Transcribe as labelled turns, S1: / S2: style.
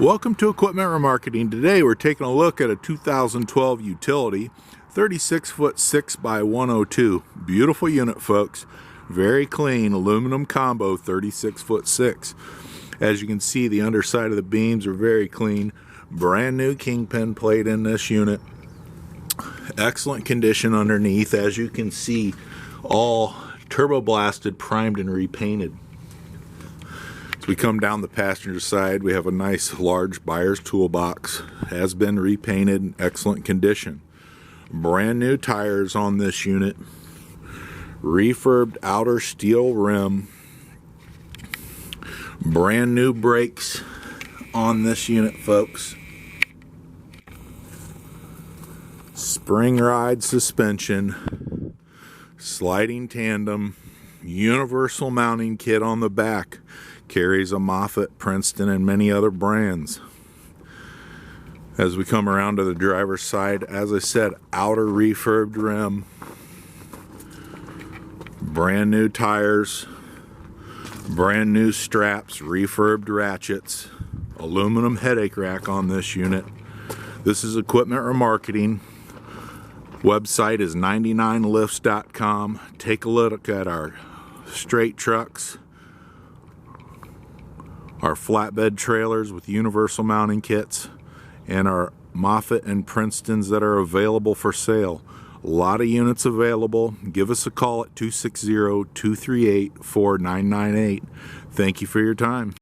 S1: Welcome to Equipment Remarketing. Today we're taking a look at a 2012 utility, 36-foot 6x102. Beautiful unit, folks. Very clean aluminum combo, 36-foot 6. As you can see, the underside of the beams are very clean. Brand new kingpin plate in this unit. Excellent condition underneath. As you can see, all turbo blasted, primed, and repainted. As we come down the passenger side, we have a nice large buyer's toolbox. Has been repainted in excellent condition. Brand new tires on this unit. Refurbed outer steel rim. Brand new brakes on this unit, folks. Spring ride suspension. Sliding tandem. Universal mounting kit on the back. Carries a Moffett, Princeton, and many other brands. As we come around to the driver's side, as I said, outer refurbed rim. Brand new tires. Brand new straps, refurbed ratchets. Aluminum headache rack on this unit. This is Equipment Remarketing. Website is 99lifts.com. Take a look at our straight trucks, our flatbed trailers with universal mounting kits, and our Moffett and Princetons that are available for sale. A lot of units available. Give us a call at 260-238-4998. Thank you for your time.